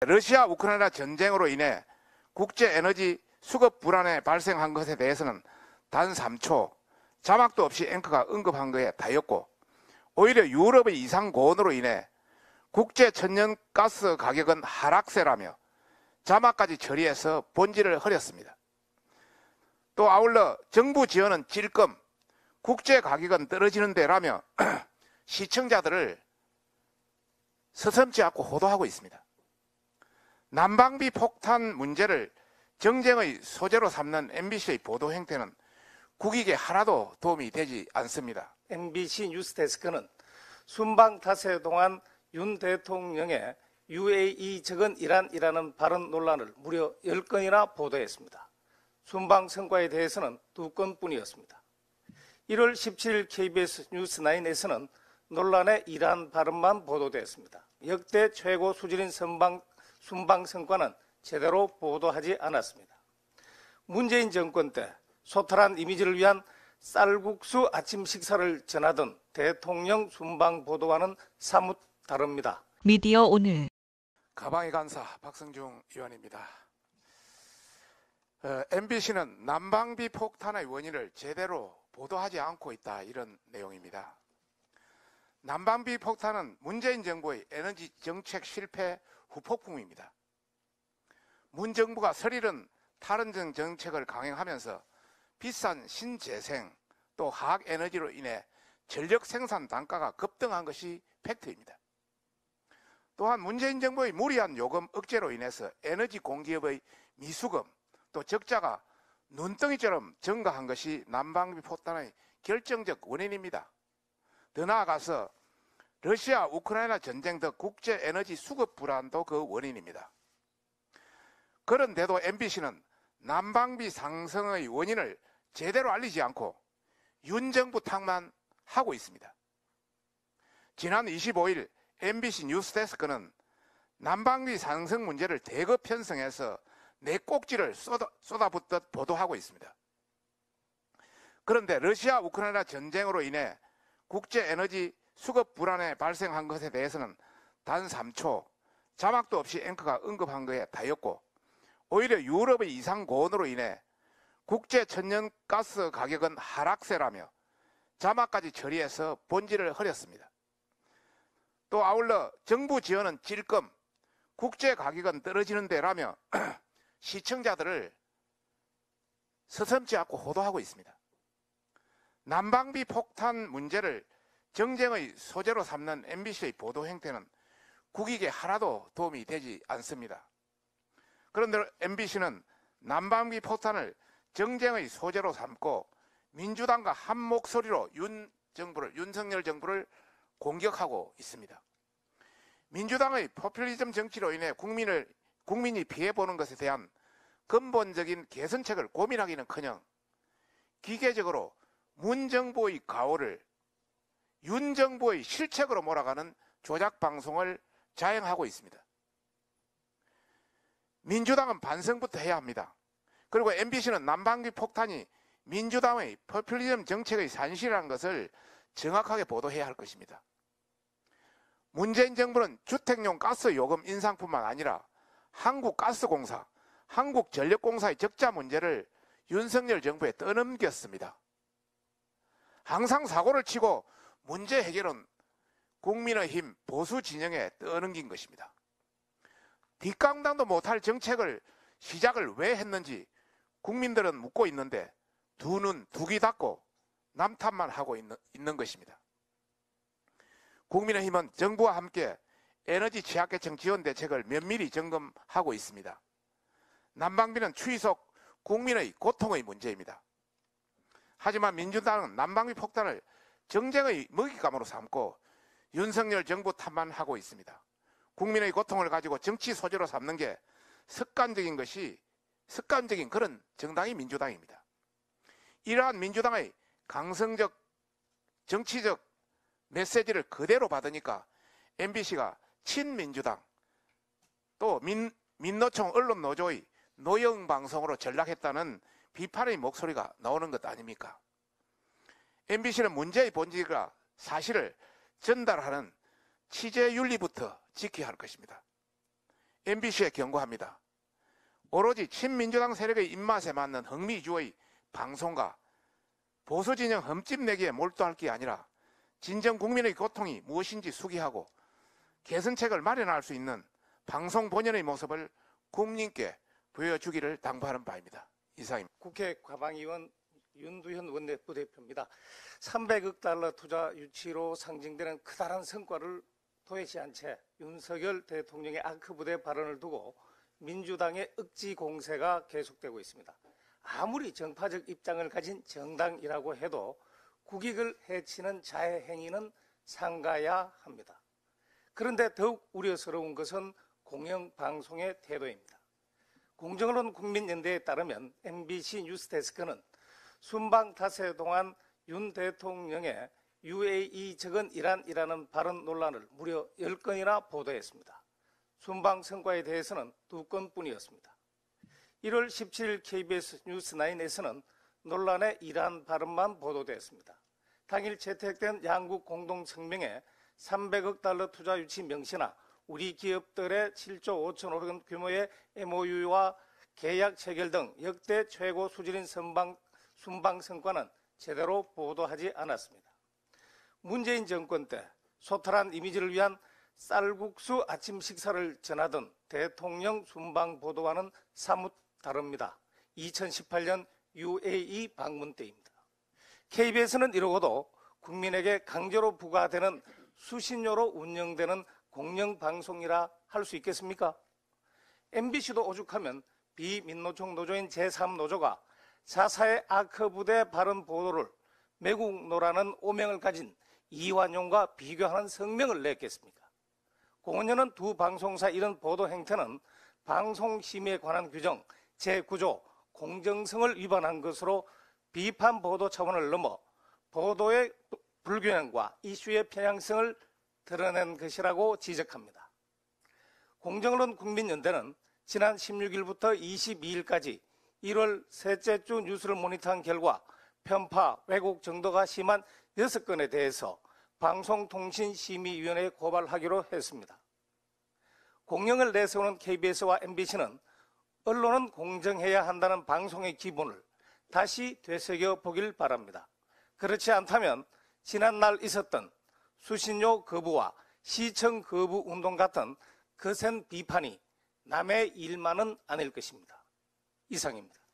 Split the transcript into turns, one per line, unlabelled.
러시아 우크라이나 전쟁으로 인해 국제 에너지 수급 불안에 발생한 것에 대해서는 단 3초 자막도 없이 앵커가 언급한 것에 다였고, 오히려 유럽의 이상 고온으로 인해 국제 천연가스 가격은 하락세라며 자막까지 처리해서 본질을 흐렸습니다. 또 아울러 정부 지원은 찔끔 국제 가격은 떨어지는 데라며 시청자들을 서슴지 않고 호도하고 있습니다. 난방비 폭탄 문제를 정쟁의 소재로 삼는 MBC의 보도 행태는 국익에 하나도 도움이 되지 않습니다.
MBC 뉴스데스크는 순방 탓에 동안 윤 대통령의 UAE 적은 이란이라는 발언 논란을 무려 10건이나 보도했습니다. 순방 성과에 대해서는 2건뿐이었습니다. 1월 17일 KBS 뉴스9에서는 논란의 이란 발언만 보도됐습니다. 역대 최고 수준인 순방 성과는 제대로 보도하지 않았습니다. 문재인 정권 때 소탈한 이미지를 위한 쌀국수 아침 식사를 전하던 대통령 순방 보도와는 사뭇 다릅니다.
미디어 오늘
가방의 간사 박성중 의원입니다. MBC는 난방비 폭탄의 원인을 제대로 보도하지 않고 있다, 이런 내용입니다. 난방비 폭탄은 문재인 정부의 에너지 정책 실패 후폭풍입니다. 문 정부가 설일은 탈원전 정책을 강행하면서 비싼 신재생 또 화학에너지로 인해 전력 생산 단가가 급등한 것이 팩트입니다. 또한 문재인 정부의 무리한 요금 억제로 인해서 에너지 공기업의 미수금 또 적자가 눈덩이처럼 증가한 것이 난방비 폭탄의 결정적 원인입니다. 더 나아가서 러시아 우크라이나 전쟁 등 국제 에너지 수급 불안도 그 원인입니다. 그런데도 MBC는 난방비 상승의 원인을 제대로 알리지 않고 윤 정부 탓만 하고 있습니다. 지난 25일 MBC 뉴스데스크는 난방비 상승 문제를 대거 편성해서 내 꼭지를 쏟아붓듯 보도하고 있습니다. 그런데 러시아 우크라이나 전쟁으로 인해 국제 에너지 수급 불안에 발생한 것에 대해서는 단 3초 자막도 없이 앵커가 언급한 것에 다였고, 오히려 유럽의 이상 고온으로 인해 국제 천연가스 가격은 하락세라며 자막까지 처리해서 본질을 흐렸습니다. 또 아울러 정부 지원은 찔끔 국제 가격은 떨어지는 데라며 시청자들을 서슴지 않고 호도하고 있습니다. 난방비 폭탄 문제를 정쟁의 소재로 삼는 MBC의 보도 행태는 국익에 하나도 도움이 되지 않습니다. 그런데 MBC는 난방비 폭탄을 정쟁의 소재로 삼고 민주당과 한 목소리로 윤석열 정부를 공격하고 있습니다. 민주당의 포퓰리즘 정치로 인해 국민이 피해보는 것에 대한 근본적인 개선책을 고민하기는커녕 기계적으로 문 정부의 가오를 윤 정부의 실책으로 몰아가는 조작 방송을 자행하고 있습니다. 민주당은 반성부터 해야 합니다. 그리고 MBC는 난방비 폭탄이 민주당의 포퓰리즘 정책의 산실이라는 것을 정확하게 보도해야 할 것입니다. 문재인 정부는 주택용 가스 요금 인상뿐만 아니라 한국가스공사, 한국전력공사의 적자 문제를 윤석열 정부에 떠넘겼습니다. 항상 사고를 치고 문제 해결은 국민의힘 보수 진영에 떠넘긴 것입니다. 뒷감당도 못할 정책을 시작을 왜 했는지 국민들은 묻고 있는데 두 눈, 두 귀 닫고 남 탓만 하고 있는 것입니다. 국민의힘은 정부와 함께 에너지 취약계층 지원 대책을 면밀히 점검하고 있습니다. 난방비는 추위 속 국민의 고통의 문제입니다. 하지만 민주당은 난방비 폭탄을 정쟁의 먹잇감으로 삼고 윤석열 정부 탓만 하고 있습니다. 국민의 고통을 가지고 정치 소재로 삼는 게 습관적인 그런 정당이 민주당입니다. 이러한 민주당의 강성적 정치적 메시지를 그대로 받으니까 MBC가 친민주당 또 민노총 언론노조의 노영방송으로 전락했다는 비판의 목소리가 나오는 것 아닙니까? MBC는 문제의 본질과 사실을 전달하는 취재윤리부터 지켜야 할 것입니다. MBC에 경고합니다. 오로지 친민주당 세력의 입맛에 맞는 흥미주의 방송과 보수진영 흠집 내기에 몰두할 게 아니라 진정 국민의 고통이 무엇인지 숙이하고 개선책을 마련할 수 있는 방송 본연의 모습을 국민께 보여주기를 당부하는 바입니다. 이상입니다.
국회 과방위원 윤두현 원내부대표입니다. 300억 달러 투자 유치로 상징되는 커다란 성과를 도외시한 채 윤석열 대통령의 아크부대 발언을 두고 민주당의 억지 공세가 계속되고 있습니다. 아무리 정파적 입장을 가진 정당이라고 해도 국익을 해치는 자해 행위는 삼가야 합니다. 그런데 더욱 우려스러운 것은 공영방송의 태도입니다. 공정언론 국민연대에 따르면 MBC 뉴스데스크는 순방 탓에 동안 윤 대통령의 UAE 적은 이란이라는 발언 논란을 무려 10건이나 보도했습니다. 순방 성과에 대해서는 2건뿐이었습니다. 1월 17일 KBS 뉴스9에서는 논란의 이란 발언만 보도됐습니다. 당일 채택된 양국 공동성명에 300억 달러 투자 유치 명시나 우리 기업들의 7조 5천억 원 규모의 MOU와 계약 체결 등 역대 최고 수준인 순방 성과는 제대로 보도하지 않았습니다. 문재인 정권 때 소탈한 이미지를 위한 쌀국수 아침 식사를 전하던 대통령 순방 보도와는 사뭇 다릅니다. 2018년 UAE 방문 때입니다. KBS는 이러고도 국민에게 강제로 부과되는 수신료로 운영되는 공영방송이라 할 수 있겠습니까? MBC도 오죽하면 비민노총 노조인 제3노조가 자사의 아크부대 발언 보도를 매국노라는 오명을 가진 이완용과 비교하는 성명을 냈겠습니까? 공언녀는 두 방송사 이런 보도 행태는 방송심의에 관한 규정 제9조 공정성을 위반한 것으로 비판 보도 차원을 넘어 보도의 불균형과 이슈의 편향성을 드러낸 것이라고 지적합니다. 공정언론 국민연대는 지난 16일부터 22일까지 1월 셋째 주 뉴스를 모니터한 결과 편파, 왜곡 정도가 심한 6건에 대해서 방송통신심의위원회에 고발하기로 했습니다. 공영을 내세우는 KBS와 MBC는 언론은 공정해야 한다는 방송의 기본을 다시 되새겨 보길 바랍니다. 그렇지 않다면 지난날 있었던 수신료 거부와 시청 거부 운동 같은 거센 비판이 남의 일만은 아닐 것입니다. 이상입니다.